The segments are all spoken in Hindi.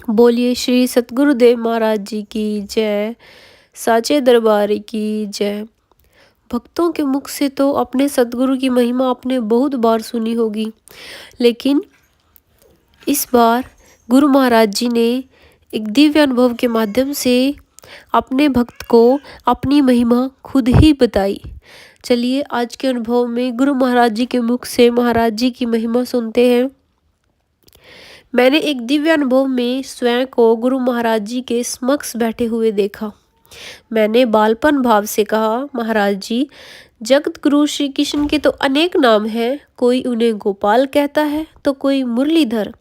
बोलिए श्री सतगुरुदेव महाराज जी की जय। साचे दरबार की जय। भक्तों के मुख से तो अपने सतगुरु की महिमा आपने बहुत बार सुनी होगी, लेकिन इस बार गुरु महाराज जी ने एक दिव्य अनुभव के माध्यम से अपने भक्त को अपनी महिमा खुद ही बताई। चलिए आज के अनुभव में गुरु महाराज जी के मुख से महाराज जी की महिमा सुनते हैं। मैंने एक दिव्य अनुभव में स्वयं को गुरु महाराज जी के समक्ष बैठे हुए देखा। मैंने बालपन भाव से कहा, महाराज जी, जगत गुरु श्री कृष्ण के तो अनेक नाम हैं। कोई उन्हें गोपाल कहता है तो कोई मुरलीधर,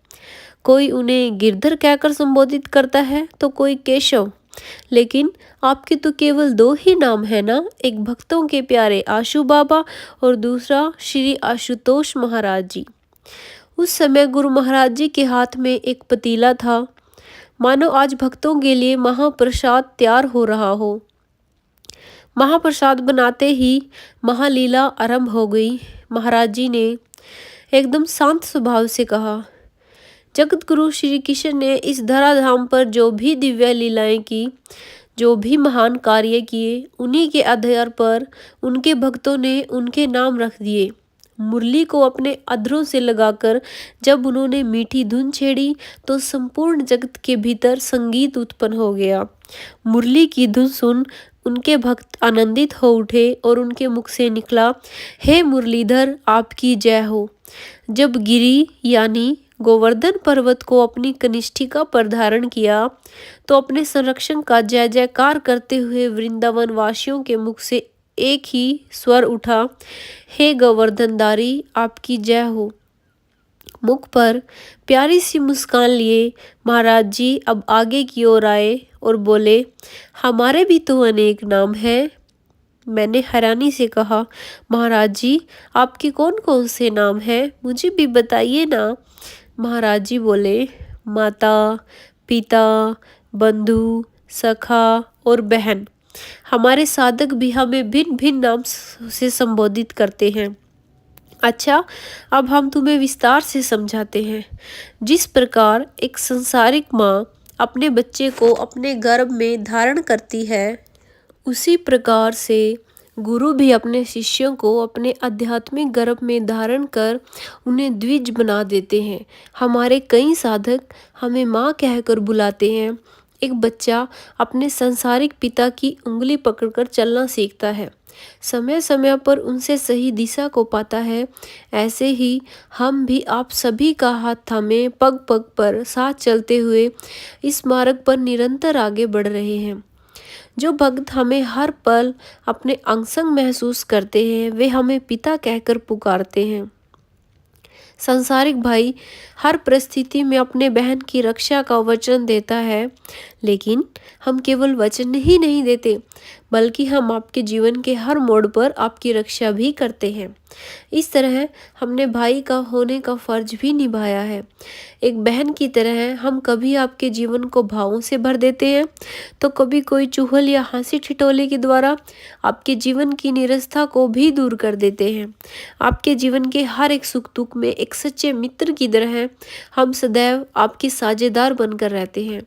कोई उन्हें गिरधर कहकर संबोधित करता है तो कोई केशव, लेकिन आपके तो केवल 2 ही नाम है ना, एक भक्तों के प्यारे आशु बाबा और दूसरा श्री आशुतोष महाराज जी। उस समय गुरु महाराज जी के हाथ में एक पतीला था, मानो आज भक्तों के लिए महाप्रसाद तैयार हो रहा हो। महाप्रसाद बनाते ही महालीला आरंभ हो गई। महाराज जी ने एकदम शांत स्वभाव से कहा, जगत गुरु श्री कृष्ण ने इस धराधाम पर जो भी दिव्य लीलाएं की, जो भी महान कार्य किए, उन्हीं के आधार पर उनके भक्तों ने उनके नाम रख दिए। मुरली को अपने अधरों से लगाकर जब उन्होंने मीठी धुन छेड़ी तो संपूर्ण जगत के भीतर संगीत उत्पन्न हो गया। मुरली की धुन सुन उनके भक्त आनंदित हो उठे और उनके मुख से निकला, हे मुरलीधर, आपकी जय हो। जब गिरी यानी गोवर्धन पर्वत को अपनी कनिष्ठिका पर धारण किया तो अपने संरक्षण का जय जयकार करते हुए वृंदावन वासियों के मुख से एक ही स्वर उठा, हे गोवर्धनधारी, आपकी जय हो। मुख पर प्यारी सी मुस्कान लिए महाराज जी अब आगे की ओर आए और बोले, हमारे भी तो अनेक नाम हैं। मैंने हैरानी से कहा, महाराज जी, आपके कौन कौन से नाम हैं, मुझे भी बताइए ना। महाराज जी बोले, माता, पिता, बंधु, सखा और बहन। हमारे साधक भी हमें भिन्न भिन्न नाम से संबोधित करते हैं। अच्छा, अब हम तुम्हें विस्तार से समझाते हैं। जिस प्रकार एक संसारिक माँ अपने बच्चे को अपने गर्भ में धारण करती है, उसी प्रकार से गुरु भी अपने शिष्यों को अपने आध्यात्मिक गर्भ में धारण कर उन्हें द्विज बना देते हैं। हमारे कई साधक हमें माँ कहकर बुलाते हैं। एक बच्चा अपने सांसारिक पिता की उंगली पकड़कर चलना सीखता है, समय समय पर उनसे सही दिशा को पाता है। ऐसे ही हम भी आप सभी का हाथ थामे पग पग पर साथ चलते हुए इस मार्ग पर निरंतर आगे बढ़ रहे हैं। जो भक्त हमें हर पल अपने अंग-संग महसूस करते हैं, वे हमें पिता कहकर पुकारते हैं। सांसारिक भाई हर परिस्थिति में अपने बहन की रक्षा का वचन देता है, लेकिन हम केवल वचन ही नहीं देते, बल्कि हम आपके जीवन के हर मोड़ पर आपकी रक्षा भी करते हैं। इस तरह हमने भाई का होने का फर्ज भी निभाया है। एक बहन की तरह हम कभी आपके जीवन को भावों से भर देते हैं, तो कभी कोई चुगल या हंसी ठिठोले के द्वारा आपके जीवन की निरसता को भी दूर कर देते हैं। आपके जीवन के हर एक सुख दुख में एक सच्चे मित्र की तरह हम सदैव आपके साझेदार बनकर रहते हैं।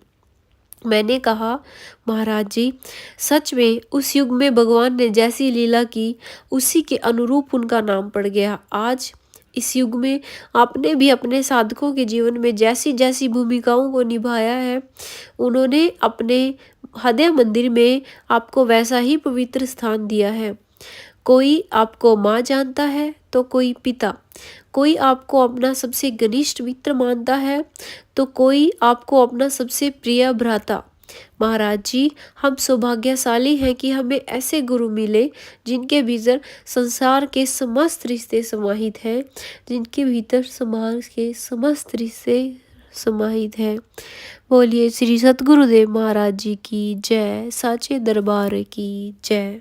मैंने कहा, महाराज जी, सच में उस युग में भगवान ने जैसी लीला की, उसी के अनुरूप उनका नाम पड़ गया। आज इस युग में आपने भी अपने साधकों के जीवन में जैसी जैसी भूमिकाओं को निभाया है, उन्होंने अपने हृदय मंदिर में आपको वैसा ही पवित्र स्थान दिया है। कोई आपको माँ जानता है तो कोई पिता, कोई आपको अपना सबसे घनिष्ठ मित्र मानता है तो कोई आपको अपना सबसे प्रिय भ्राता। महाराज जी, हम सौभाग्यशाली हैं कि हमें ऐसे गुरु मिले जिनके भीतर संसार के समस्त रिश्ते समाहित हैं, जिनके भीतर समाज के समस्त रिश्ते समाहित हैं। बोलिए श्री सतगुरुदेव महाराज जी की जय। साचे दरबार की जय।